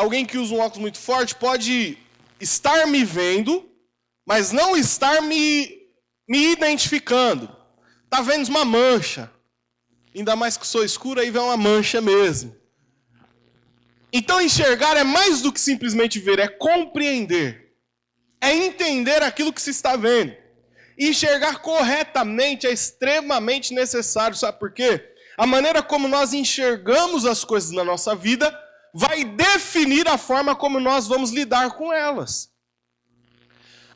alguém que usa um óculos muito forte pode estar me vendo, mas não estar me identificando. Tá vendo uma mancha. Ainda mais que sou escuro, aí vem uma mancha mesmo. Então enxergar é mais do que simplesmente ver, é compreender. É entender aquilo que se está vendo. E enxergar corretamente é extremamente necessário, sabe por quê? A maneira como nós enxergamos as coisas na nossa vida vai definir a forma como nós vamos lidar com elas.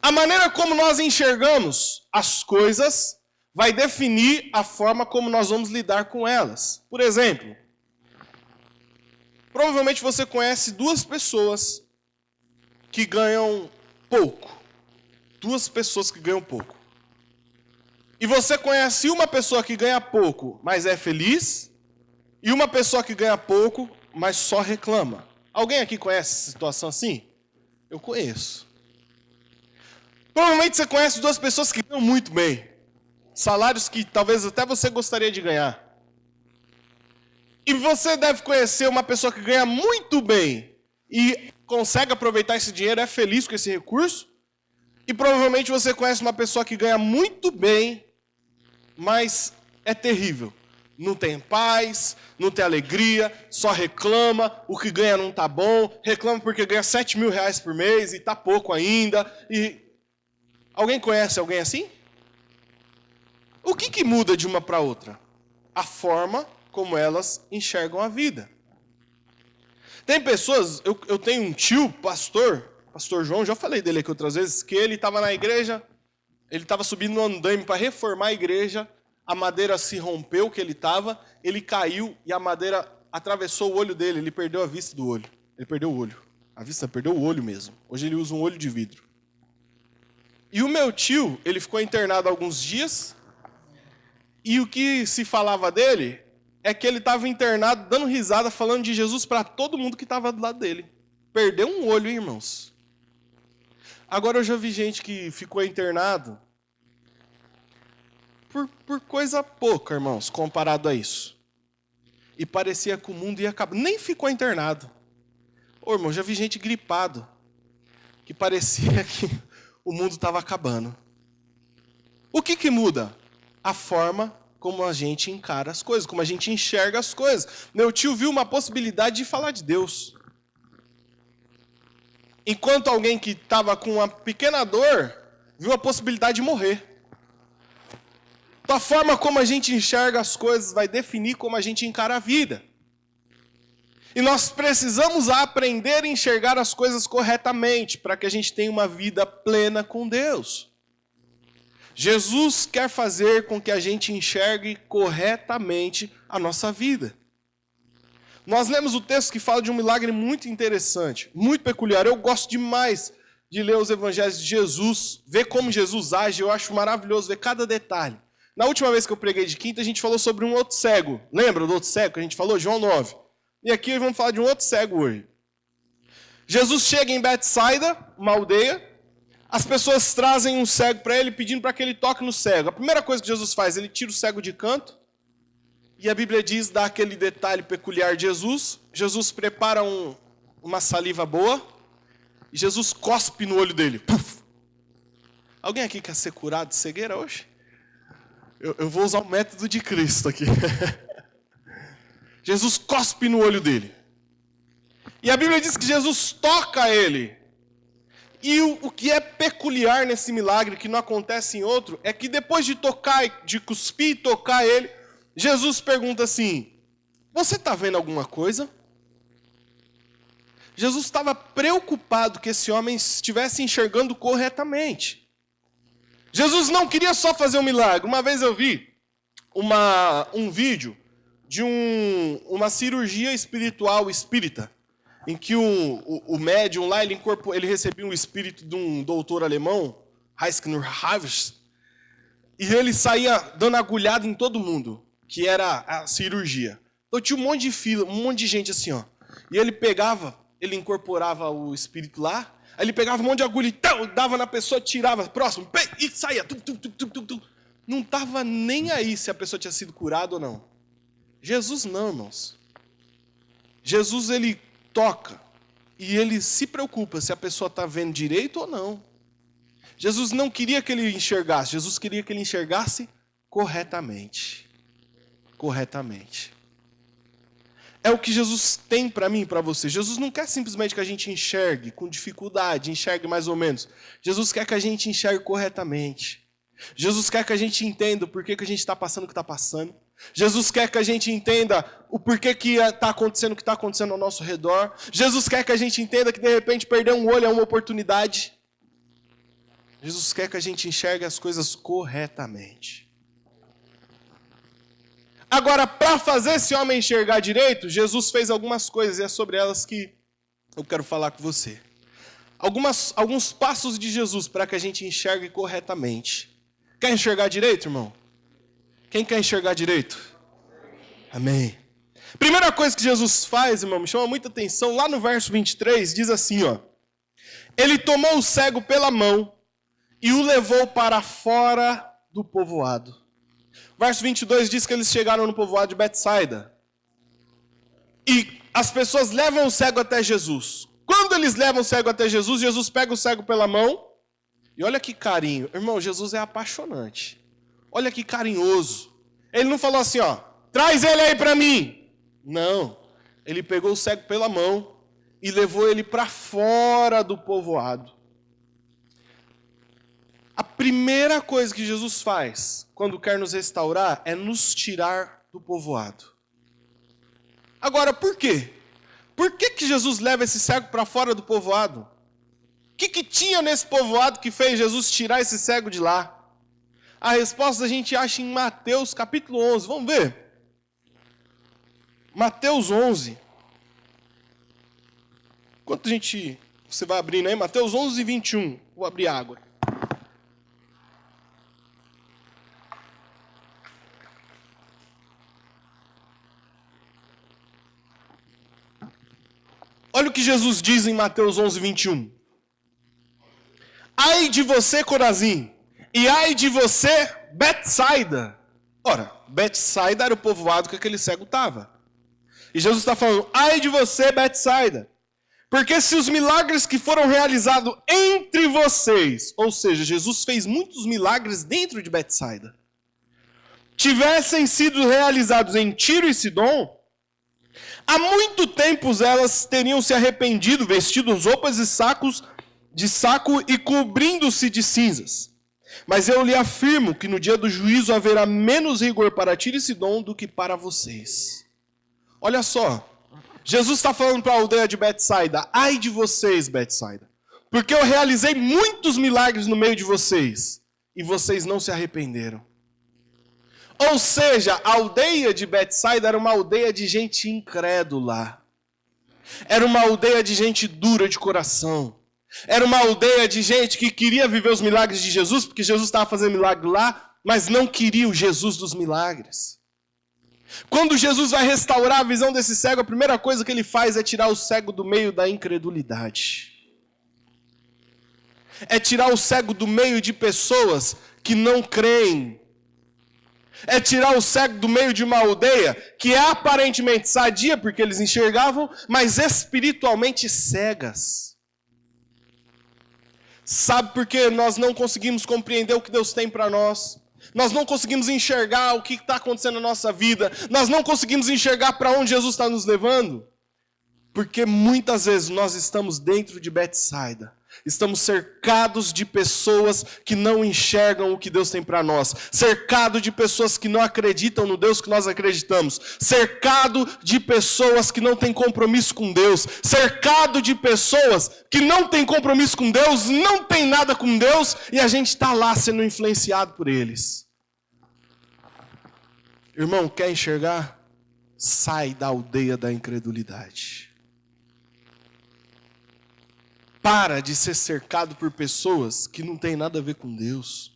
A maneira como nós enxergamos as coisas vai definir a forma como nós vamos lidar com elas. Por exemplo, provavelmente você conhece duas pessoas que ganham pouco. Duas pessoas que ganham pouco. E você conhece uma pessoa que ganha pouco, mas é feliz, e uma pessoa que ganha pouco, mas só reclama. Alguém aqui conhece essa situação assim? Eu conheço. Provavelmente você conhece duas pessoas que ganham muito bem. Salários que talvez até você gostaria de ganhar. E você deve conhecer uma pessoa que ganha muito bem e consegue aproveitar esse dinheiro, é feliz com esse recurso. E provavelmente você conhece uma pessoa que ganha muito bem, mas é terrível. Não tem paz, não tem alegria, só reclama, o que ganha não tá bom, reclama porque ganha 7 mil reais por mês e tá pouco ainda. E alguém conhece alguém assim? O que muda de uma para outra? A forma como elas enxergam a vida. Tem pessoas, eu tenho um tio, pastor João, já falei dele aqui outras vezes, que ele estava na igreja, ele estava subindo no andaime para reformar a igreja, a madeira se rompeu que ele estava, ele caiu e a madeira atravessou o olho dele, ele perdeu a vista do olho. Ele perdeu o olho. A vista perdeu o olho mesmo. Hoje ele usa um olho de vidro. E o meu tio, ele ficou internado alguns dias, e o que se falava dele é que ele estava internado dando risada, falando de Jesus para todo mundo que estava do lado dele. Perdeu um olho, hein, irmãos? Agora eu já vi gente que ficou internado por coisa pouca, irmãos, comparado a isso. E parecia que o mundo ia acabar. Nem ficou internado. Ô, irmão, já vi gente gripado, que parecia que o mundo estava acabando. O que muda? A forma como a gente encara as coisas, como a gente enxerga as coisas. Meu tio viu uma possibilidade de falar de Deus. Enquanto alguém que estava com uma pequena dor, viu a possibilidade de morrer. Então, a forma como a gente enxerga as coisas vai definir como a gente encara a vida. E nós precisamos aprender a enxergar as coisas corretamente, para que a gente tenha uma vida plena com Deus. Jesus quer fazer com que a gente enxergue corretamente a nossa vida. Nós lemos o texto que fala de um milagre muito interessante, muito peculiar. Eu gosto demais de ler os evangelhos de Jesus, ver como Jesus age, eu acho maravilhoso ver cada detalhe. Na última vez que eu preguei de quinta, a gente falou sobre um outro cego. Lembra do outro cego que a gente falou? João 9. E aqui vamos falar de um outro cego hoje. Jesus chega em Betsaida, uma aldeia. As pessoas trazem um cego para ele, pedindo para que ele toque no cego. A primeira coisa que Jesus faz, ele tira o cego de canto. E a Bíblia diz, dá aquele detalhe peculiar de Jesus. Jesus prepara uma saliva boa. E Jesus cospe no olho dele. Puf! Alguém aqui quer ser curado de cegueira hoje? Eu vou usar o método de Cristo aqui. Jesus cospe no olho dele. E a Bíblia diz que Jesus toca ele. E o que é peculiar nesse milagre, que não acontece em outro, é que depois de tocar, de cuspir e tocar ele, Jesus pergunta assim, você está vendo alguma coisa? Jesus estava preocupado que esse homem estivesse enxergando corretamente. Jesus não queria só fazer um milagre. Uma vez eu vi um vídeo de uma cirurgia espiritual espírita, em que o médium lá, ele recebia um espírito de um doutor alemão, Heiskner Havers, e ele saía dando agulhada em todo mundo, que era a cirurgia. Então tinha um monte de fila, um monte de gente assim, ó. E ele incorporava o espírito lá, aí ele pegava um monte de agulha e dava na pessoa, tirava, próximo, e saía. Não estava nem aí se a pessoa tinha sido curada ou não. Jesus não, irmãos. Jesus, ele toca e ele se preocupa se a pessoa está vendo direito ou não. Jesus não queria que ele enxergasse, Jesus queria que ele enxergasse corretamente. Corretamente. É o que Jesus tem para mim e para você. Jesus não quer simplesmente que a gente enxergue com dificuldade, enxergue mais ou menos. Jesus quer que a gente enxergue corretamente. Jesus quer que a gente entenda o porquê que a gente está passando o que está passando. Jesus quer que a gente entenda o porquê que está acontecendo o que está acontecendo ao nosso redor. Jesus quer que a gente entenda que de repente perder um olho é uma oportunidade. Jesus quer que a gente enxergue as coisas corretamente. Agora, para fazer esse homem enxergar direito, Jesus fez algumas coisas e é sobre elas que eu quero falar com você. Alguns passos de Jesus para que a gente enxergue corretamente. Quer enxergar direito, irmão? Quem quer enxergar direito? Amém. Primeira coisa que Jesus faz, irmão, me chama muita atenção, lá no verso 23, diz assim, ó. Ele tomou o cego pela mão e o levou para fora do povoado. Verso 22 diz que eles chegaram no povoado de Betsaida. E as pessoas levam o cego até Jesus. Quando eles levam o cego até Jesus, Jesus pega o cego pela mão. E olha que carinho. Irmão, Jesus é apaixonante. Olha que carinhoso. Ele não falou assim, ó, traz ele aí para mim. Não. Ele pegou o cego pela mão e levou ele para fora do povoado. A primeira coisa que Jesus faz quando quer nos restaurar é nos tirar do povoado. Agora, por quê? Por que Jesus leva esse cego para fora do povoado? O que tinha nesse povoado que fez Jesus tirar esse cego de lá? A resposta a gente acha em Mateus capítulo 11. Vamos ver? Mateus 11. Enquanto você vai abrindo aí, Mateus 11, 21. Vou abrir água. Olha o que Jesus diz em Mateus 11, 21. Ai de você, Corazim, e ai de você, Betsaida. Ora, Betsaida era o povoado que aquele cego estava. E Jesus está falando, ai de você, Betsaida, porque se os milagres que foram realizados entre vocês, ou seja, Jesus fez muitos milagres dentro de Betsaida, tivessem sido realizados em Tiro e Sidom, há muito tempo elas teriam se arrependido, vestido roupas de saco e cobrindo-se de cinzas. Mas eu lhe afirmo que no dia do juízo haverá menos rigor para Tiro e Sidom do que para vocês. Olha só, Jesus está falando para a aldeia de Betsaida, ai de vocês, Betsaida, porque eu realizei muitos milagres no meio de vocês, e vocês não se arrependeram. Ou seja, a aldeia de Betsaida era uma aldeia de gente incrédula. Era uma aldeia de gente dura de coração. Era uma aldeia de gente que queria viver os milagres de Jesus, porque Jesus estava fazendo milagre lá, mas não queria o Jesus dos milagres. Quando Jesus vai restaurar a visão desse cego, a primeira coisa que ele faz é tirar o cego do meio da incredulidade. É tirar o cego do meio de pessoas que não creem. É tirar o cego do meio de uma aldeia que é aparentemente sadia, porque eles enxergavam, mas espiritualmente cegas. Sabe por que nós não conseguimos compreender o que Deus tem para nós? Nós não conseguimos enxergar o que está acontecendo na nossa vida. Nós não conseguimos enxergar para onde Jesus está nos levando. Porque muitas vezes nós estamos dentro de Betsaida. Estamos cercados de pessoas que não enxergam o que Deus tem para nós. Cercado de pessoas que não acreditam no Deus que nós acreditamos. Cercado de pessoas que não têm compromisso com Deus. Cercado de pessoas que não têm compromisso com Deus, não têm nada com Deus, e a gente está lá sendo influenciado por eles. Irmão, quer enxergar? Sai da aldeia da incredulidade. Para de ser cercado por pessoas que não tem nada a ver com Deus.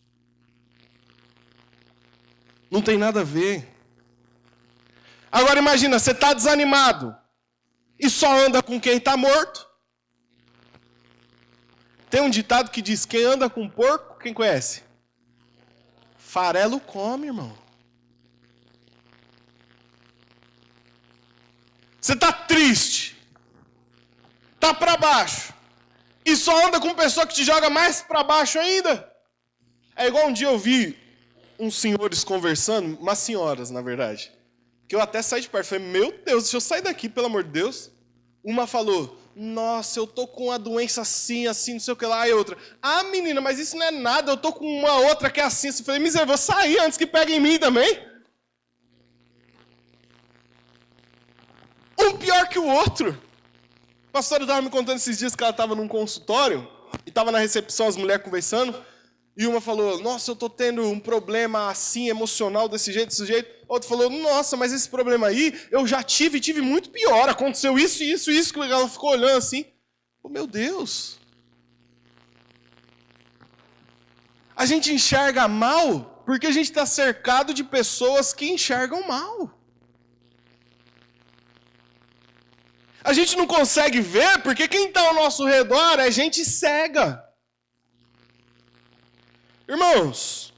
Não tem nada a ver. Agora imagina, você está desanimado e só anda com quem está morto. Tem um ditado que diz, quem anda com porco, quem conhece? Farelo come, irmão. Você está triste. tá para baixo, e só anda com pessoa que te joga mais para baixo ainda. É igual um dia eu vi uns senhores conversando, umas senhoras, na verdade, que eu até saí de perto, falei, meu Deus, deixa eu sair daqui, pelo amor de Deus. Uma falou, nossa, eu tô com uma doença assim, assim, não sei o que lá, e outra, ah, menina, mas isso não é nada, eu tô com uma outra que é assim. Eu falei, miséria, vou sair antes que pegue em mim também. Um pior que o outro. A pastora estava me contando esses dias que ela estava num consultório, e estava na recepção as mulheres conversando, e uma falou, nossa, eu tô tendo um problema assim, emocional, desse jeito. Outra falou, nossa, mas esse problema aí, eu já tive muito pior. Aconteceu isso, que ela ficou olhando assim. Oh, meu Deus. A gente enxerga mal porque a gente está cercado de pessoas que enxergam mal. A gente não consegue ver porque quem está ao nosso redor é gente cega. Irmãos,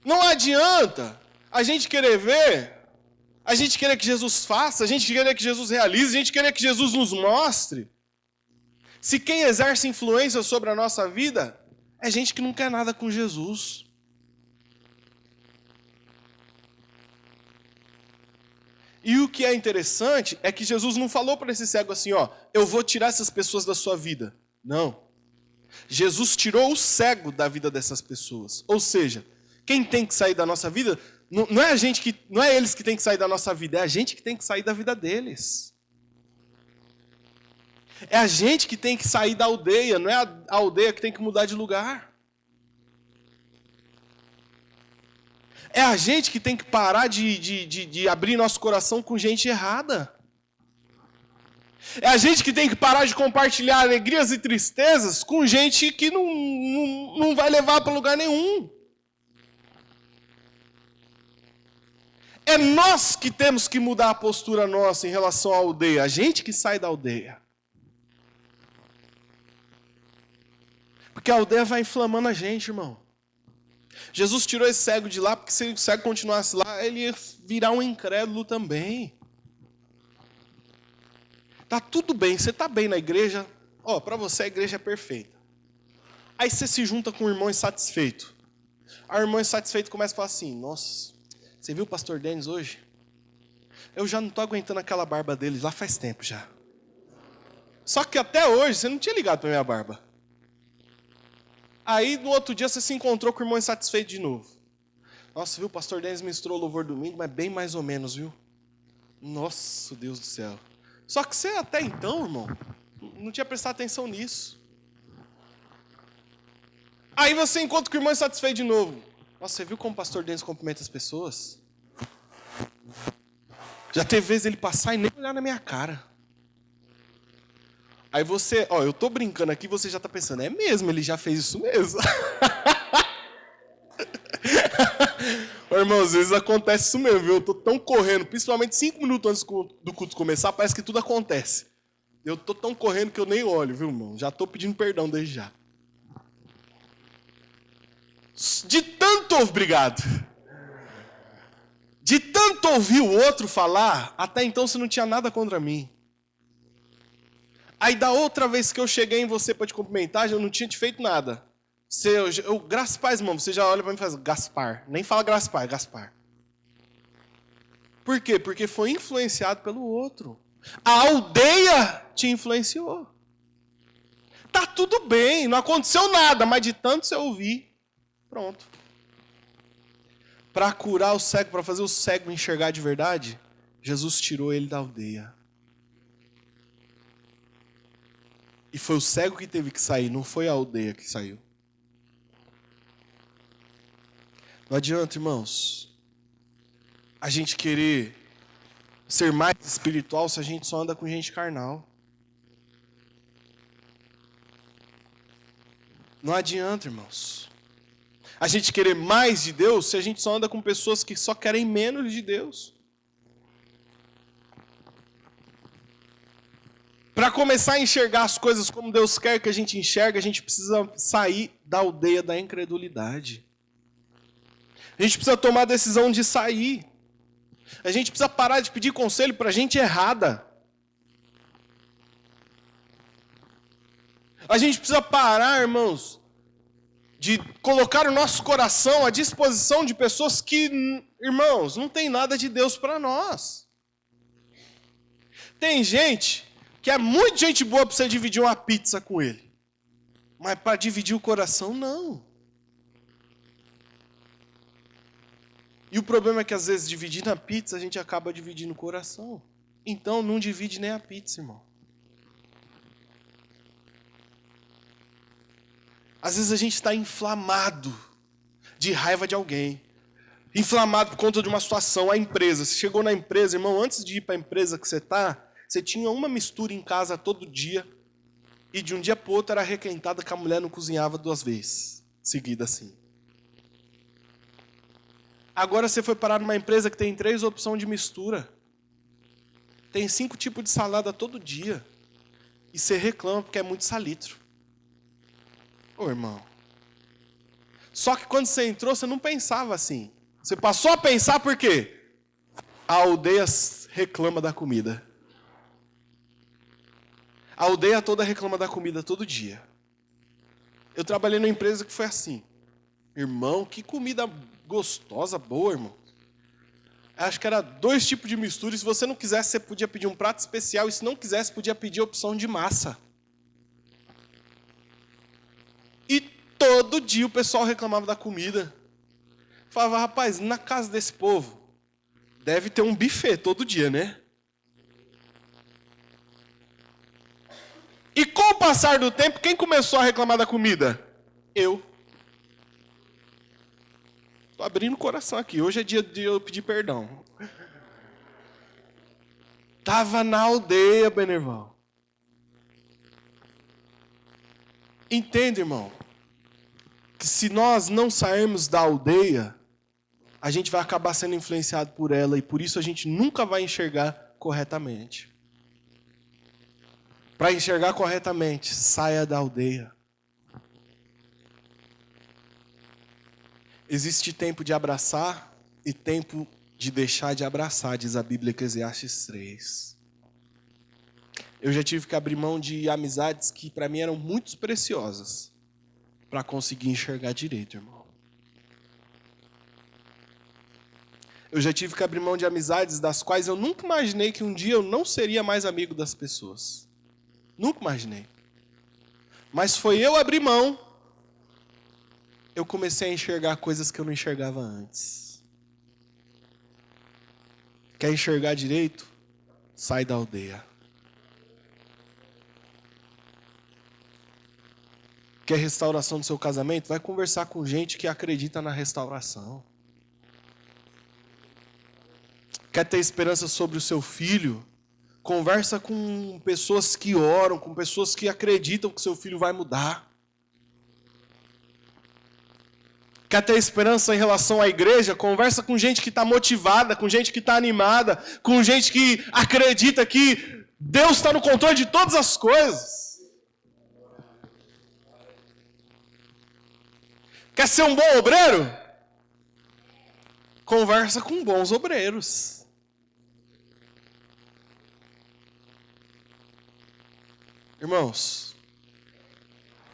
não adianta a gente querer ver, a gente querer que Jesus faça, a gente querer que Jesus realize, a gente querer que Jesus nos mostre, se quem exerce influência sobre a nossa vida é gente que não quer nada com Jesus. E o que é interessante é que Jesus não falou para esse cego assim, ó, eu vou tirar essas pessoas da sua vida. Não. Jesus tirou o cego da vida dessas pessoas. Ou seja, quem tem que sair da nossa vida, não é eles que tem que sair da nossa vida, é a gente que tem que sair da vida deles. É a gente que tem que sair da aldeia, não é a aldeia que tem que mudar de lugar. É a gente que tem que parar de abrir nosso coração com gente errada. É a gente que tem que parar de compartilhar alegrias e tristezas com gente que não vai levar para lugar nenhum. É nós que temos que mudar a postura nossa em relação à aldeia. A gente que sai da aldeia. Porque a aldeia vai inflamando a gente, irmão. Jesus tirou esse cego de lá, porque se o cego continuasse lá, ele ia virar um incrédulo também. Tá tudo bem, você tá bem na igreja, para você a igreja é perfeita. Aí você se junta com um irmão insatisfeito. Aí o irmão insatisfeito começa a falar assim, nossa, você viu o pastor Denis hoje? Eu já não tô aguentando aquela barba dele lá faz tempo já. Só que até hoje você não tinha ligado pra minha barba. Aí no outro dia você se encontrou com o irmão insatisfeito de novo. Nossa, viu, o pastor Denis ministrou louvor domingo, mas bem mais ou menos, viu? Nossa, Deus do céu. Só que você até então, irmão, não tinha prestado atenção nisso. Aí você encontra com o irmão insatisfeito de novo. Nossa, você viu como o pastor Denis cumprimenta as pessoas? Já teve vezes ele passar e nem olhar na minha cara. Aí você, eu tô brincando aqui, você já tá pensando, é mesmo, ele já fez isso mesmo. Irmão, às vezes acontece isso mesmo, viu? Eu tô tão correndo, principalmente 5 minutos antes do culto começar, parece que tudo acontece. Eu tô tão correndo que eu nem olho, viu, irmão? Já tô pedindo perdão desde já. Obrigado. De tanto ouvir o outro falar, até então você não tinha nada contra mim. Aí da outra vez que eu cheguei em você para te cumprimentar, eu não tinha te feito nada. Graças paz, irmão, você já olha para mim e faz Gaspar. Nem fala Gaspar, é Gaspar. Por quê? Porque foi influenciado pelo outro. A aldeia te influenciou. Tá tudo bem, não aconteceu nada, mas de tanto você ouvir, pronto. Para curar o cego, para fazer o cego enxergar de verdade, Jesus tirou ele da aldeia. E foi o cego que teve que sair, não foi a aldeia que saiu. Não adianta, irmãos, a gente querer ser mais espiritual se a gente só anda com gente carnal. Não adianta, irmãos. A gente querer mais de Deus se a gente só anda com pessoas que só querem menos de Deus. Para começar a enxergar as coisas como Deus quer que a gente enxergue, a gente precisa sair da aldeia da incredulidade. A gente precisa tomar a decisão de sair. A gente precisa parar de pedir conselho para gente errada. A gente precisa parar, irmãos, de colocar o nosso coração à disposição de pessoas que, irmãos, não tem nada de Deus para nós. Tem gente que é muito gente boa para você dividir uma pizza com ele. Mas para dividir o coração, não. E o problema é que às vezes dividindo a pizza, a gente acaba dividindo o coração. Então não divide nem a pizza, irmão. Às vezes a gente está inflamado de raiva de alguém. Inflamado por conta de uma situação, a empresa. Você chegou na empresa, irmão, antes de ir para a empresa que você está, você tinha uma mistura em casa todo dia. E de um dia para o outro era requentada que a mulher não cozinhava 2 vezes. Seguida assim. Agora você foi parar numa empresa que tem 3 opções de mistura. Tem 5 tipos de salada todo dia. E você reclama porque é muito salitro. Ô, irmão. Só que quando você entrou, você não pensava assim. Você passou a pensar por quê? A aldeia reclama da comida. A aldeia toda reclama da comida todo dia. Eu trabalhei numa empresa que foi assim. Irmão, que comida gostosa, boa, irmão. Acho que era 2 tipos de mistura. E se você não quisesse, você podia pedir um prato especial. E se não quisesse, podia pedir a opção de massa. E todo dia o pessoal reclamava da comida. Falava, rapaz, na casa desse povo, deve ter um buffet todo dia, né? E com o passar do tempo, quem começou a reclamar da comida? Eu. Estou abrindo o coração aqui. Hoje é dia de eu pedir perdão. Estava na aldeia, Benerval. Entende, irmão? Que se nós não sairmos da aldeia, a gente vai acabar sendo influenciado por ela. E por isso a gente nunca vai enxergar corretamente. Para enxergar corretamente, saia da aldeia. Existe tempo de abraçar e tempo de deixar de abraçar, diz a Bíblia, Eclesiastes 3. Eu já tive que abrir mão de amizades que para mim eram muito preciosas para conseguir enxergar direito, irmão. Eu já tive que abrir mão de amizades das quais eu nunca imaginei que um dia eu não seria mais amigo das pessoas. Nunca imaginei. Mas foi eu abrir mão, eu comecei a enxergar coisas que eu não enxergava antes. Quer enxergar direito? Sai da aldeia. Quer restauração do seu casamento? Vai conversar com gente que acredita na restauração. Quer ter esperança sobre o seu filho? Conversa com pessoas que oram, com pessoas que acreditam que seu filho vai mudar. Quer ter esperança em relação à igreja? Conversa com gente que está motivada, com gente que está animada, com gente que acredita que Deus está no controle de todas as coisas. Quer ser um bom obreiro? Conversa com bons obreiros. Irmãos,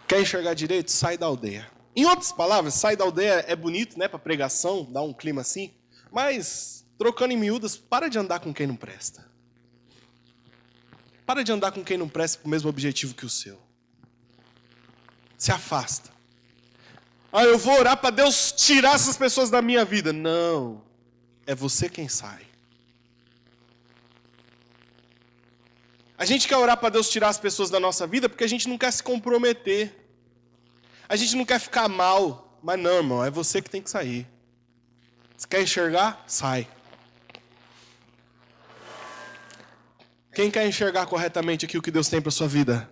quer enxergar direito? Sai da aldeia. Em outras palavras, sai da aldeia é bonito, né, para pregação, dá um clima assim, mas, trocando em miúdas, para de andar com quem não presta. Para de andar com quem não presta para o mesmo objetivo que o seu. Se afasta. Ah, eu vou orar para Deus tirar essas pessoas da minha vida. Não, é você quem sai. A gente quer orar para Deus tirar as pessoas da nossa vida porque a gente não quer se comprometer. A gente não quer ficar mal. Mas não, irmão, é você que tem que sair. Você quer enxergar? Sai. Quem quer enxergar corretamente aqui o que Deus tem para sua vida?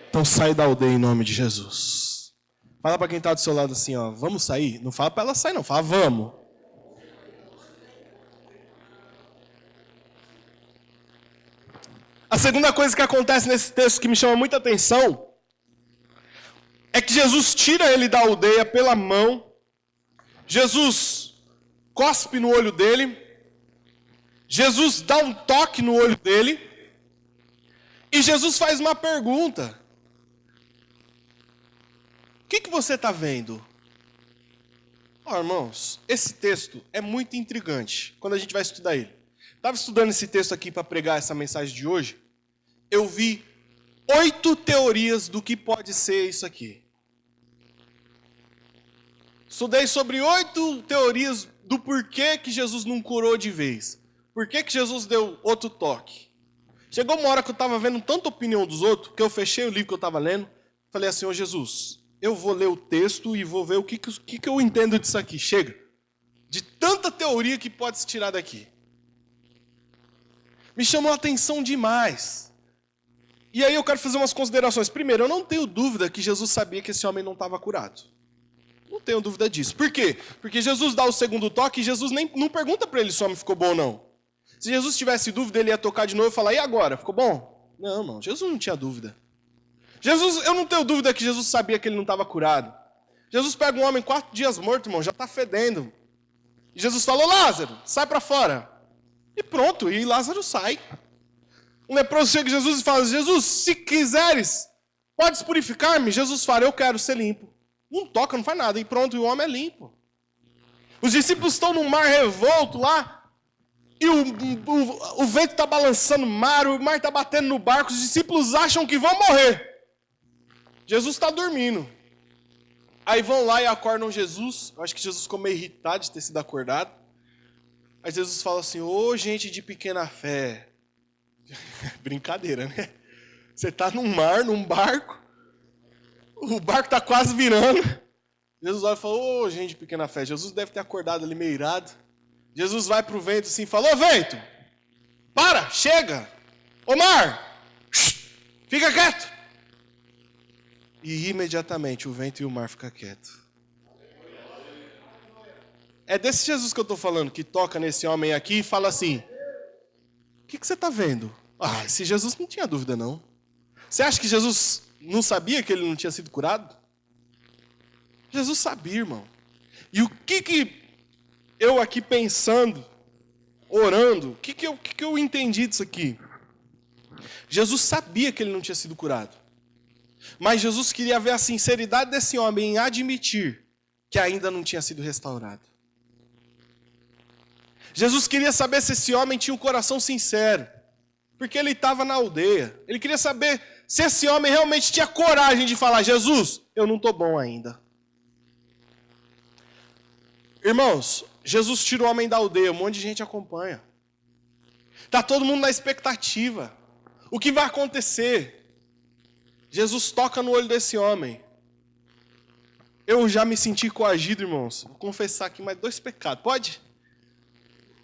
Então sai da aldeia em nome de Jesus. Fala para quem está do seu lado assim, ó, vamos sair? Não fala para ela sair não, fala vamos. A segunda coisa que acontece nesse texto que me chama muita atenção é que Jesus tira ele da aldeia pela mão. Jesus cospe no olho dele. Jesus dá um toque no olho dele. E Jesus faz uma pergunta. que você está vendo? Irmãos, esse texto é muito intrigante quando a gente vai estudar ele. Estava estudando esse texto aqui para pregar essa mensagem de hoje. Eu vi 8 teorias do que pode ser isso aqui. Estudei sobre 8 teorias do porquê que Jesus não curou de vez. Por que Jesus deu outro toque? Chegou uma hora que eu estava vendo tanta opinião dos outros, que eu fechei o livro que eu estava lendo, falei assim, Jesus, eu vou ler o texto e vou ver o que eu entendo disso aqui. Chega. De tanta teoria que pode se tirar daqui. Me chamou a atenção demais. E aí eu quero fazer umas considerações. Primeiro, eu não tenho dúvida que Jesus sabia que esse homem não estava curado. Não tenho dúvida disso. Por quê? Porque Jesus dá o segundo toque e Jesus não pergunta para ele se o homem ficou bom ou não. Se Jesus tivesse dúvida, ele ia tocar de novo e falar, e agora? Ficou bom? Não, Jesus não tinha dúvida. Eu não tenho dúvida que Jesus sabia que ele não estava curado. Jesus pega um homem 4 dias morto, irmão, já está fedendo. E Jesus falou, Lázaro, sai para fora. E pronto, e Lázaro sai. Um leproso chega a Jesus e fala, Jesus, se quiseres, podes purificar-me? Jesus fala, eu quero ser limpo. Não toca, não faz nada. E pronto, e o homem é limpo. Os discípulos estão num mar revolto lá, e o vento está balançando o mar está batendo no barco, os discípulos acham que vão morrer. Jesus está dormindo. Aí vão lá e acordam Jesus. Eu acho que Jesus ficou meio irritado de ter sido acordado. Aí Jesus fala assim, ô gente de pequena fé. Brincadeira, né? Você está num mar, num barco. O barco está quase virando. Jesus olha e fala, ô gente de pequena fé. Jesus deve ter acordado ali meio irado. Jesus vai para o vento assim e fala, ô vento, para, chega. Ô mar, fica quieto. E imediatamente o vento e o mar ficam quietos. É desse Jesus que eu estou falando, que toca nesse homem aqui e fala assim, o que você está vendo? Esse Jesus não tinha dúvida não. Você acha que Jesus não sabia que ele não tinha sido curado? Jesus sabia, irmão. E o que eu aqui pensando, orando, o que eu entendi disso aqui? Jesus sabia que ele não tinha sido curado. Mas Jesus queria ver a sinceridade desse homem em admitir que ainda não tinha sido restaurado. Jesus queria saber se esse homem tinha um coração sincero. Porque ele estava na aldeia. Ele queria saber se esse homem realmente tinha coragem de falar, Jesus, eu não estou bom ainda. Irmãos, Jesus tira o homem da aldeia, um monte de gente acompanha. Está todo mundo na expectativa. O que vai acontecer? Jesus toca no olho desse homem. Eu já me senti coagido, irmãos. Vou confessar aqui mais 2 pecados. Pode?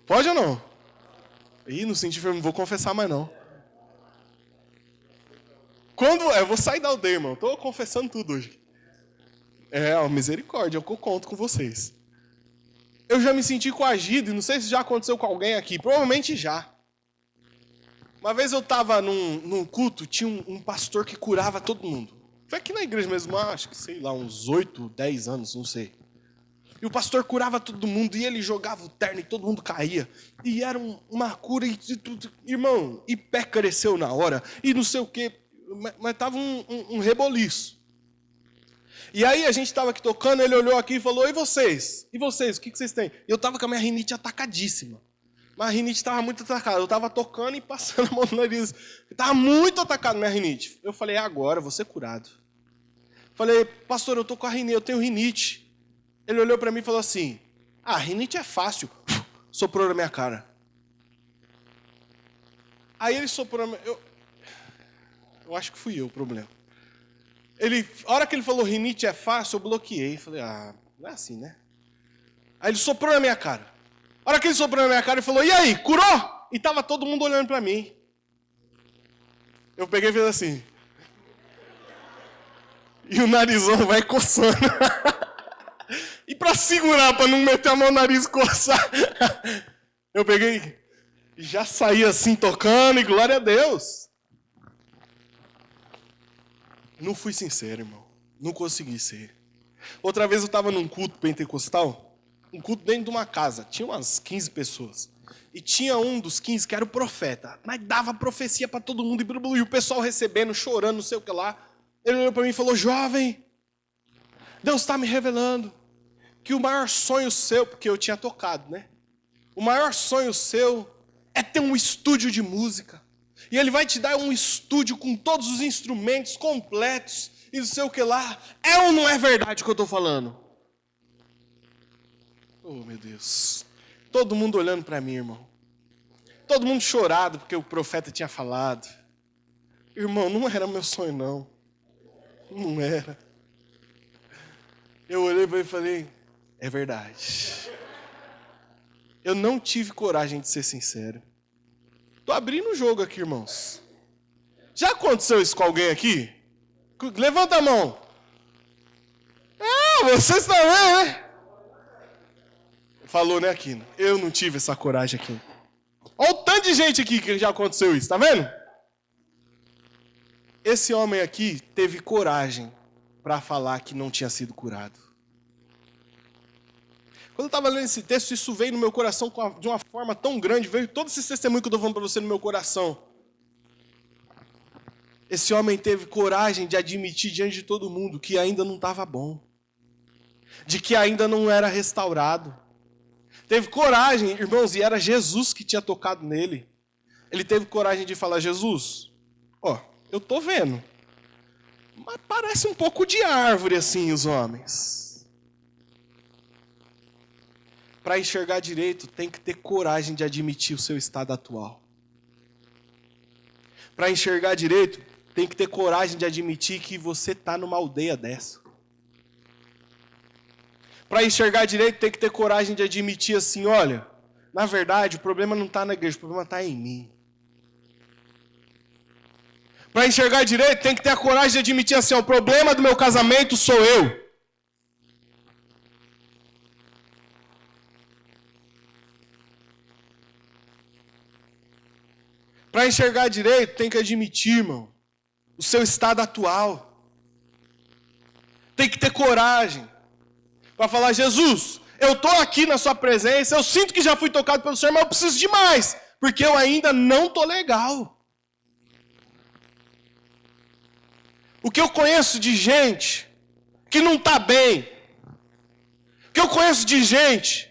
Pode ou não? Não senti firme, não vou confessar mais não. Eu vou sair da aldeia, irmão. Estou confessando tudo hoje. Misericórdia, é o que eu conto com vocês. Eu já me senti coagido, e não sei se já aconteceu com alguém aqui. Provavelmente já. Uma vez eu estava num culto, tinha um pastor que curava todo mundo. Foi aqui na igreja mesmo, acho que, sei lá, uns 8, 10 anos, não sei. E o pastor curava todo mundo, e ele jogava o terno e todo mundo caía. E era uma cura, e tudo. Irmão, e pé cresceu na hora, e não sei o quê. Mas estava um reboliço. E aí a gente estava aqui tocando, ele olhou aqui e falou, e vocês? E vocês, o que vocês têm? E eu estava com a minha rinite atacadíssima. Mas a rinite estava muito atacada. Eu estava tocando e passando a mão no nariz. Estava muito atacado minha rinite. Eu falei, agora, vou ser curado. Falei, pastor, eu estou com a rinite, eu tenho rinite. Ele olhou para mim e falou assim, rinite é fácil. Soprou na minha cara. Aí ele soprou na minha... Eu acho que fui eu o problema. A hora que ele falou rinite é fácil, eu bloqueei. Falei, não é assim, né? Aí ele soprou na minha cara. A hora que ele soprou na minha cara, ele falou, e aí, curou? E estava todo mundo olhando para mim. Eu peguei e fiz assim. E o narizão vai coçando. E para segurar, para não meter a mão no nariz e coçar, eu peguei e já saí assim tocando, e glória a Deus. Não fui sincero, irmão. Não consegui ser. Outra vez eu estava num culto pentecostal, um culto dentro de uma casa. Tinha umas 15 pessoas. E tinha um dos 15 que era o profeta. Mas dava profecia para todo mundo. E o pessoal recebendo, chorando, não sei o que lá. Ele olhou para mim e falou, jovem, Deus está me revelando que o maior sonho seu, porque eu tinha tocado, né? O maior sonho seu é ter um estúdio de música. E Ele vai te dar um estúdio com todos os instrumentos completos e não sei o que lá. É ou não é verdade o que eu estou falando? Oh, meu Deus. Todo mundo olhando para mim, irmão. Todo mundo chorado porque o profeta tinha falado. Irmão, não era meu sonho, não. Não era. Eu olhei para ele e falei, é verdade. Eu não tive coragem de ser sincero. Estou abrindo o jogo aqui, irmãos. Já aconteceu isso com alguém aqui? Levanta a mão. Ah, vocês também, né? Falou, né, Aquino? Eu não tive essa coragem aqui. Olha o tanto de gente aqui que já aconteceu isso, tá vendo? Esse homem aqui teve coragem para falar que não tinha sido curado. Quando eu estava lendo esse texto, isso veio no meu coração de uma forma tão grande, veio todo esse testemunho que eu estou falando para você no meu coração. Esse homem teve coragem de admitir diante de todo mundo que ainda não estava bom, de que ainda não era restaurado. Teve coragem, irmãos, e era Jesus que tinha tocado nele. Ele teve coragem de falar, Jesus, eu estou vendo, mas parece um pouco de árvore assim os homens. Para enxergar direito, tem que ter coragem de admitir o seu estado atual. Para enxergar direito, tem que ter coragem de admitir que você está numa aldeia dessa. Para enxergar direito, tem que ter coragem de admitir assim, olha, na verdade, o problema não está na igreja, o problema está em mim. Para enxergar direito, tem que ter a coragem de admitir assim, o problema do meu casamento sou eu. Para enxergar direito, tem que admitir, irmão, o seu estado atual. Tem que ter coragem para falar, Jesus, eu estou aqui na sua presença, eu sinto que já fui tocado pelo Senhor, mas eu preciso de mais, porque eu ainda não estou legal. O que eu conheço de gente que não está bem, o que eu conheço de gente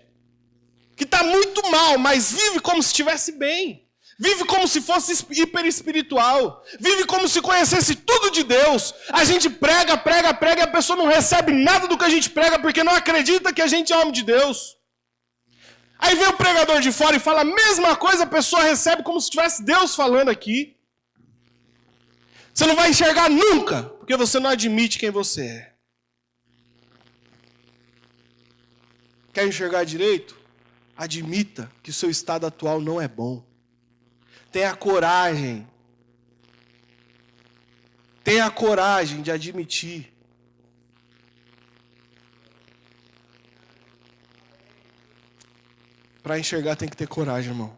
que está muito mal, mas vive como se estivesse bem. Vive como se fosse hiper espiritual. Vive como se conhecesse tudo de Deus. A gente prega e a pessoa não recebe nada do que a gente prega porque não acredita que a gente é homem de Deus. Aí vem o pregador de fora e fala a mesma coisa, a pessoa recebe como se tivesse Deus falando aqui. Você não vai enxergar nunca, porque você não admite quem você é. Quer enxergar direito? Admita que o seu estado atual não é bom. Tenha coragem de admitir. Para enxergar tem que ter coragem, irmão.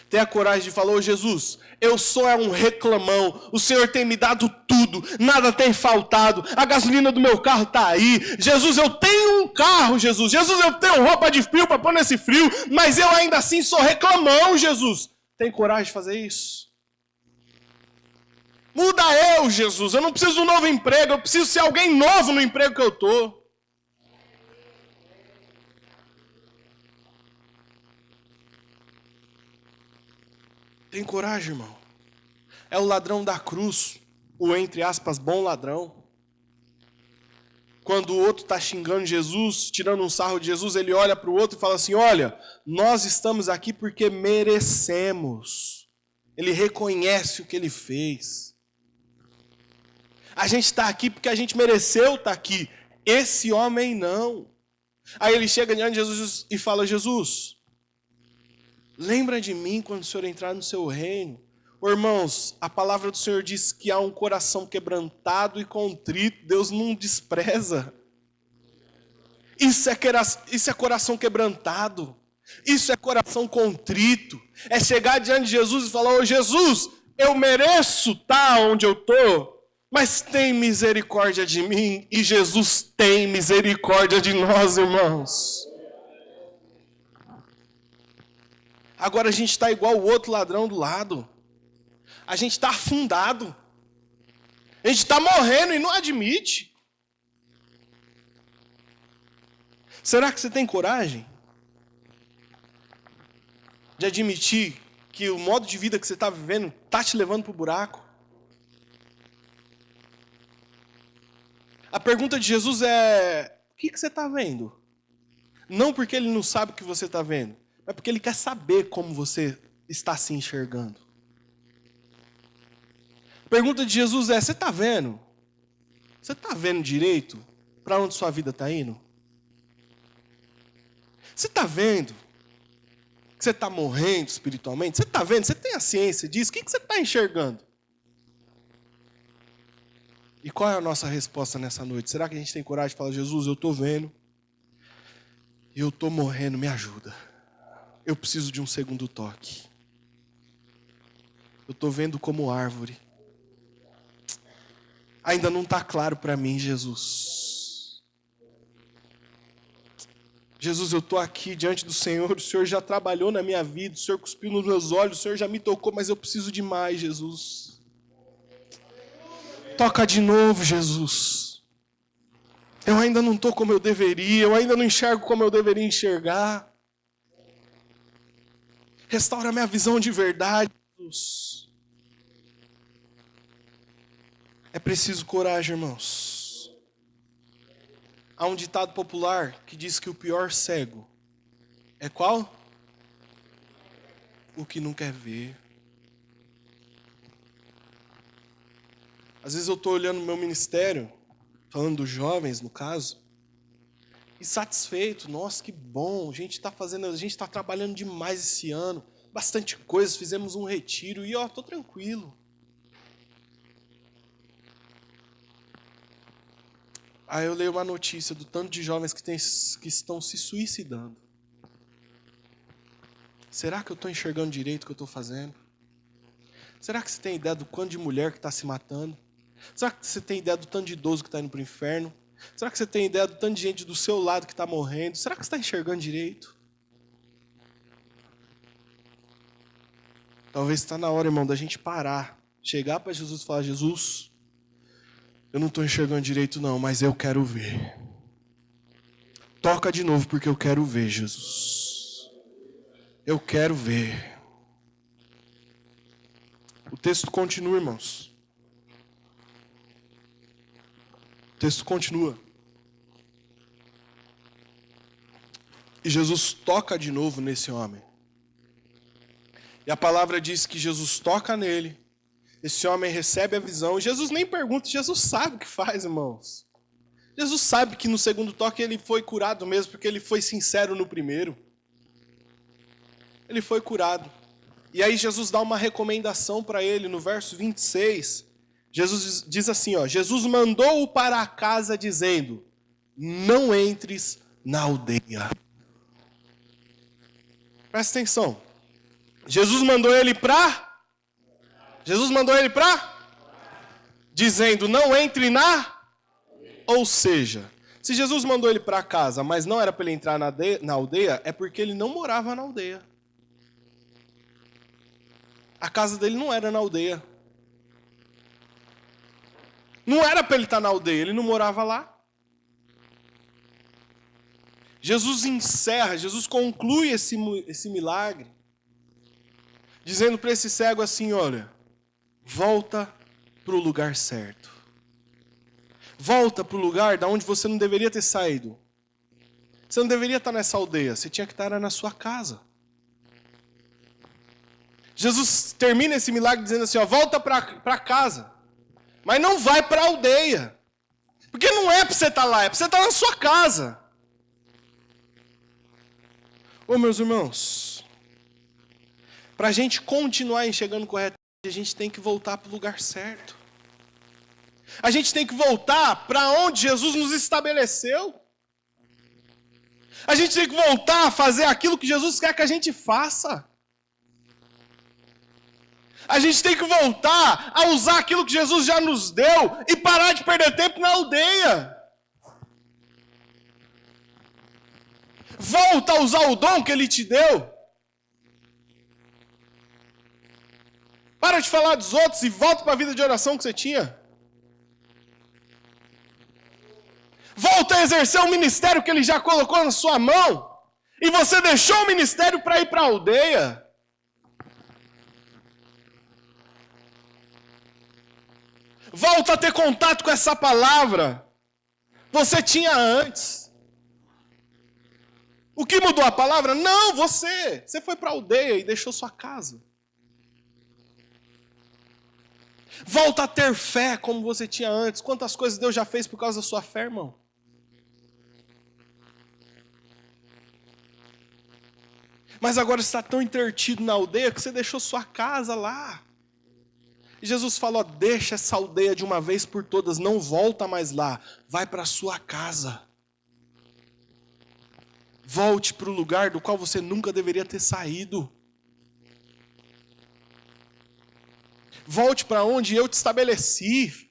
Tenha coragem de falar, Jesus, eu sou um reclamão, o Senhor tem me dado tudo, nada tem faltado, a gasolina do meu carro está aí, Jesus, eu tenho um carro, Jesus, eu tenho roupa de frio para pôr nesse frio, mas eu ainda assim sou reclamão, Jesus. Tem coragem de fazer isso? Muda eu, Jesus, eu não preciso de um novo emprego, eu preciso ser alguém novo no emprego que eu estou. Tem coragem, irmão. É o ladrão da cruz, o entre aspas bom ladrão. Quando o outro está xingando Jesus, tirando um sarro de Jesus, ele olha para o outro e fala assim, olha, nós estamos aqui porque merecemos. Ele reconhece o que ele fez. A gente está aqui porque a gente mereceu estar aqui. Esse homem não. Aí ele chega diante de Jesus e fala, Jesus, lembra de mim quando o Senhor entrar no seu reino. Irmãos, a palavra do Senhor diz que há um coração quebrantado e contrito. Deus não despreza. Isso é coração quebrantado. Isso é coração contrito. É chegar diante de Jesus e falar, Jesus, eu mereço estar onde eu estou, mas tem misericórdia de mim. E Jesus tem misericórdia de nós, irmãos. Agora a gente está igual o outro ladrão do lado. A gente está afundado. A gente está morrendo e não admite. Será que você tem coragem de admitir que o modo de vida que você está vivendo está te levando para o buraco? A pergunta de Jesus é: o que você está vendo? Não porque ele não sabe o que você está vendo, mas porque ele quer saber como você está se enxergando. A pergunta de Jesus é: você está vendo? Você está vendo direito para onde sua vida está indo? Você está vendo que você está morrendo espiritualmente? Você está vendo? Você tem a ciência disso? O que você está enxergando? E qual é a nossa resposta nessa noite? Será que a gente tem coragem de falar: Jesus, eu estou vendo, e eu estou morrendo, me ajuda. Eu preciso de um segundo toque. Eu estou vendo como árvore. Ainda não está claro para mim, Jesus. Jesus, eu estou aqui diante do Senhor, o Senhor já trabalhou na minha vida, o Senhor cuspiu nos meus olhos, o Senhor já me tocou, mas eu preciso de mais, Jesus. Toca de novo, Jesus. Eu ainda não estou como eu deveria, eu ainda não enxergo como eu deveria enxergar. Restaura minha visão de verdade, Jesus. É preciso coragem, irmãos. Há um ditado popular que diz que o pior cego é qual? O que não quer ver. Às vezes eu estou olhando o meu ministério, falando dos jovens, no caso, e satisfeito. Nossa, que bom, a gente está trabalhando demais esse ano, bastante coisa, fizemos um retiro, e estou tranquilo. Aí eu leio uma notícia do tanto de jovens que estão se suicidando. Será que eu estou enxergando direito o que eu estou fazendo? Será que você tem ideia do quanto de mulher que está se matando? Será que você tem ideia do tanto de idoso que está indo para o inferno? Será que você tem ideia do tanto de gente do seu lado que está morrendo? Será que você está enxergando direito? Talvez está na hora, irmão, da gente parar, chegar para Jesus e falar: Jesus, eu não estou enxergando direito não, mas eu quero ver. Toca de novo porque eu quero ver, Jesus. Eu quero ver. O texto continua, irmãos. O texto continua. E Jesus toca de novo nesse homem. E a palavra diz que Jesus toca nele. Esse homem recebe a visão. Jesus nem pergunta, Jesus sabe o que faz, irmãos. Jesus sabe que no segundo toque ele foi curado mesmo, porque ele foi sincero no primeiro. Ele foi curado. E aí Jesus dá uma recomendação para ele no verso 26. Jesus diz assim, Jesus mandou-o para a casa dizendo: não entres na aldeia. Presta atenção. Jesus mandou ele para? Dizendo: não entre na? Ou seja, se Jesus mandou ele para casa, mas não era para ele entrar na aldeia, é porque ele não morava na aldeia. A casa dele não era na aldeia. Não era para ele estar na aldeia, ele não morava lá. Jesus conclui esse milagre, dizendo para esse cego assim: olha, volta para o lugar certo. Volta para o lugar da onde você não deveria ter saído. Você não deveria estar nessa aldeia, você tinha que estar na sua casa. Jesus termina esse milagre dizendo assim: volta para casa. Mas não vai para a aldeia. Porque não é para você estar lá, é para você estar na sua casa. Ô meus irmãos, para a gente continuar enxergando corretamente, a gente tem que voltar para o lugar certo. A gente tem que voltar para onde Jesus nos estabeleceu. A gente tem que voltar a fazer aquilo que Jesus quer que a gente faça. A gente tem que voltar a usar aquilo que Jesus já nos deu e parar de perder tempo na aldeia. Volta a usar o dom que Ele te deu. Para de falar dos outros e volta para a vida de oração que você tinha. Volta a exercer o ministério que ele já colocou na sua mão, e você deixou o ministério para ir para a aldeia. Volta a ter contato com essa palavra. Você tinha antes. O que mudou a palavra? Não, você. Você foi para a aldeia e deixou sua casa. Volta a ter fé como você tinha antes. Quantas coisas Deus já fez por causa da sua fé, irmão? Mas agora você está tão intertido na aldeia que você deixou sua casa lá. E Jesus falou, deixa essa aldeia de uma vez por todas, não volta mais lá, vai para a sua casa. Volte para o lugar do qual você nunca deveria ter saído. Volte para onde eu te estabeleci.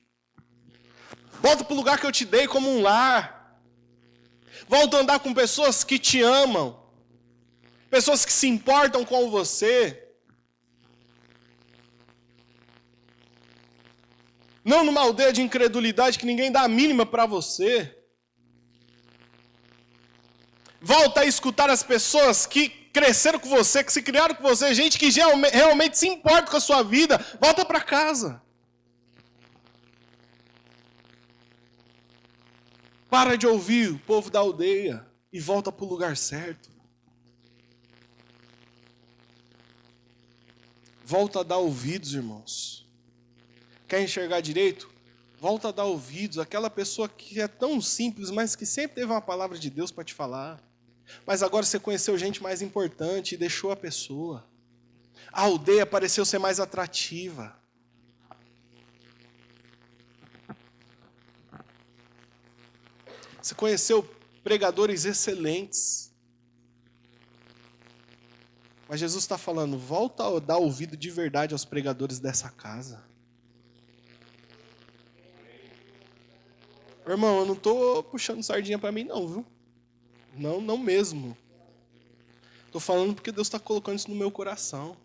Volta para o lugar que eu te dei como um lar. Volta a andar com pessoas que te amam. Pessoas que se importam com você. Não numa aldeia de incredulidade que ninguém dá a mínima para você. Volta a escutar as pessoas que cresceram com você, que se criaram com você, gente que realmente se importa com a sua vida. Volta para casa. Para de ouvir o povo da aldeia e volta para o lugar certo. Volta a dar ouvidos, irmãos. Quer enxergar direito? Volta a dar ouvidos àquela pessoa que é tão simples, mas que sempre teve uma palavra de Deus para te falar. Mas agora você conheceu gente mais importante e deixou a pessoa. A aldeia pareceu ser mais atrativa. Você conheceu pregadores excelentes. Mas Jesus está falando, volta a dar ouvido de verdade aos pregadores dessa casa. Irmão, eu não estou puxando sardinha para mim não, viu? Não mesmo. Estou falando porque Deus está colocando isso no meu coração.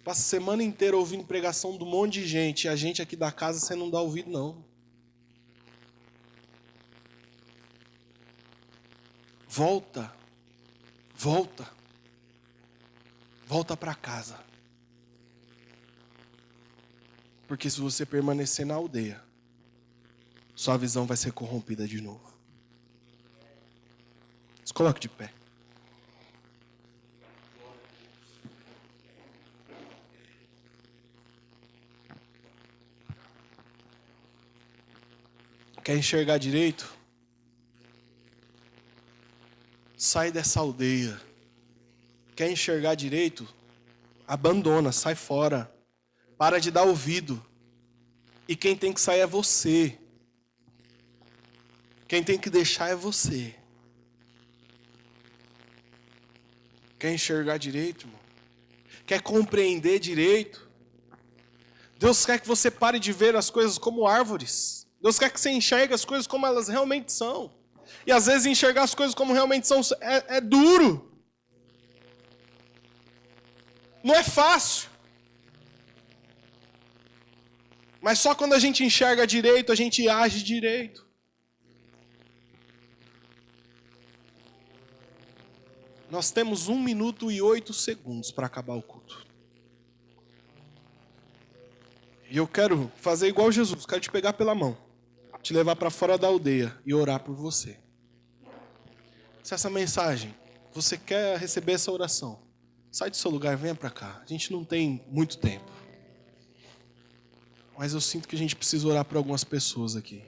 Passa a semana inteira ouvindo pregação de um monte de gente, e a gente aqui da casa você não dá ouvido não. Volta para casa. Porque se você permanecer na aldeia, sua visão vai ser corrompida de novo. Se coloque de pé. Quer enxergar direito? Sai dessa aldeia. Quer enxergar direito? Abandona, sai fora. Para de dar ouvido. E quem tem que sair é você. Quem tem que deixar é você. Quer enxergar direito, irmão? Quer compreender direito? Deus quer que você pare de ver as coisas como árvores. Deus quer que você enxergue as coisas como elas realmente são. E às vezes enxergar as coisas como realmente são é duro. Não é fácil. Mas só quando a gente enxerga direito, a gente age direito. Nós temos 1 minuto e 8 segundos para acabar o culto. E eu quero fazer igual Jesus, quero te pegar pela mão, te levar para fora da aldeia e orar por você. Se essa mensagem, você quer receber essa oração, sai do seu lugar, venha para cá. A gente não tem muito tempo. Mas eu sinto que a gente precisa orar por algumas pessoas aqui.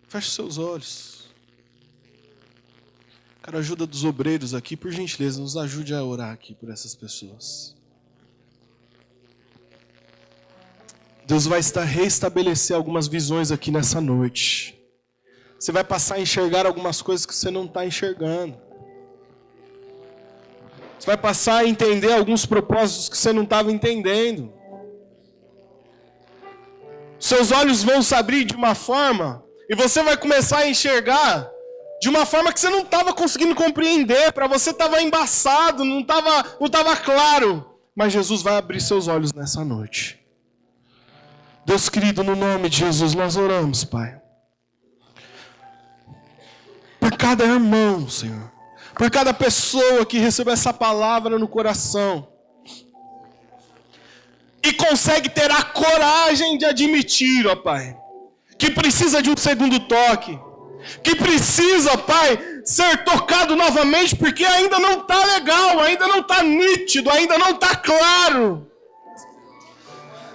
Feche seus olhos. Quero a ajuda dos obreiros aqui, por gentileza, nos ajude a orar aqui por essas pessoas. Deus vai reestabelecer algumas visões aqui nessa noite. Você vai passar a enxergar algumas coisas que você não está enxergando. Você vai passar a entender alguns propósitos que você não estava entendendo. Seus olhos vão se abrir de uma forma e você vai começar a enxergar de uma forma que você não estava conseguindo compreender. Para você estava embaçado, não estava claro. Mas Jesus vai abrir seus olhos nessa noite. Deus querido, no nome de Jesus, nós oramos, Pai. Por cada irmão, Senhor. Por cada pessoa que recebeu essa palavra no coração. E consegue ter a coragem de admitir, ó Pai, que precisa de um segundo toque. Que precisa, Pai, ser tocado novamente, porque ainda não está legal, ainda não está nítido, ainda não está claro.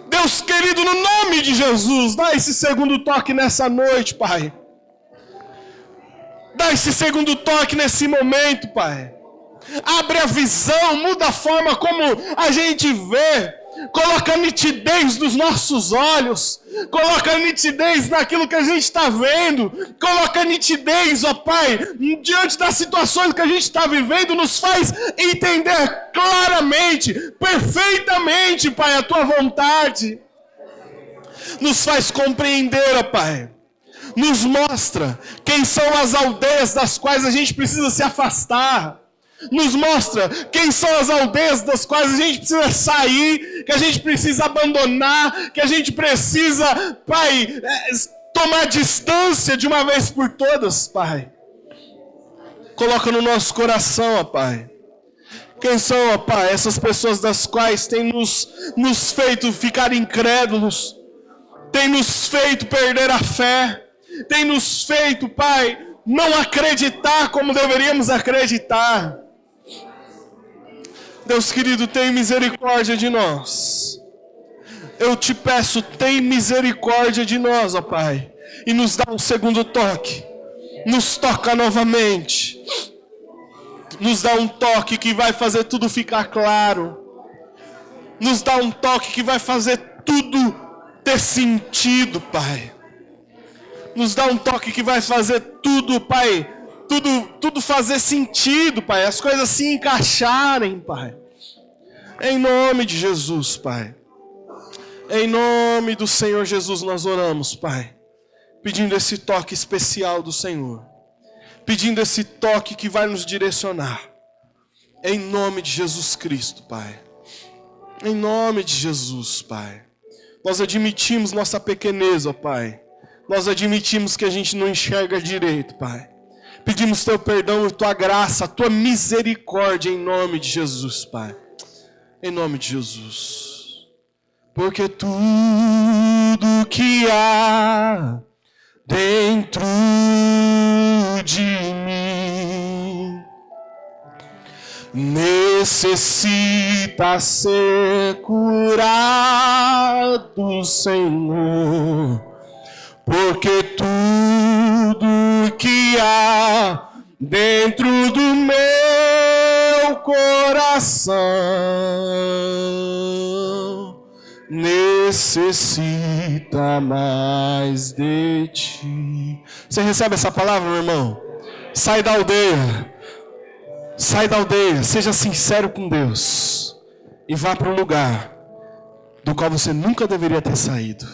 Deus querido, no nome de Jesus, dá esse segundo toque nessa noite, Pai. Dá esse segundo toque nesse momento, Pai. Abre a visão, muda a forma como a gente vê. Coloca nitidez nos nossos olhos. Coloca nitidez naquilo que a gente está vendo. Coloca nitidez, ó Pai, diante das situações que a gente está vivendo. Nos faz entender claramente, perfeitamente, Pai, a Tua vontade. Nos faz compreender, ó Pai. Nos mostra quem são as aldeias das quais a gente precisa se afastar. Nos mostra quem são as aldeias das quais a gente precisa sair, que a gente precisa abandonar, que a gente precisa, Pai, tomar distância de uma vez por todas, Pai. Coloca no nosso coração, ó Pai. Quem são, ó Pai, essas pessoas das quais tem nos feito ficar incrédulos, tem nos feito perder a fé, tem nos feito, Pai, não acreditar como deveríamos acreditar. Deus querido, tem misericórdia de nós. Eu te peço, tem misericórdia de nós, ó Pai. E nos dá um segundo toque. Nos toca novamente. Nos dá um toque que vai fazer tudo ficar claro. Nos dá um toque que vai fazer tudo ter sentido, Pai. Nos dá um toque que vai fazer tudo, Pai, tudo fazer sentido, Pai. As coisas se encaixarem, Pai. Em nome de Jesus, Pai. Em nome do Senhor Jesus nós oramos, Pai. Pedindo esse toque especial do Senhor. Pedindo esse toque que vai nos direcionar. Em nome de Jesus Cristo, Pai. Em nome de Jesus, Pai. Nós admitimos nossa pequenez, ó Pai. Nós admitimos que a gente não enxerga direito, Pai. Pedimos Teu perdão e Tua graça, Tua misericórdia em nome de Jesus, Pai. Em nome de Jesus. Porque tudo que há dentro de mim necessita ser curado, Senhor. Porque tudo que há dentro do meu coração necessita mais de Ti. Você recebe essa palavra, meu irmão? Sai da aldeia. Sai da aldeia. Seja sincero com Deus. E vá para um lugar do qual você nunca deveria ter saído.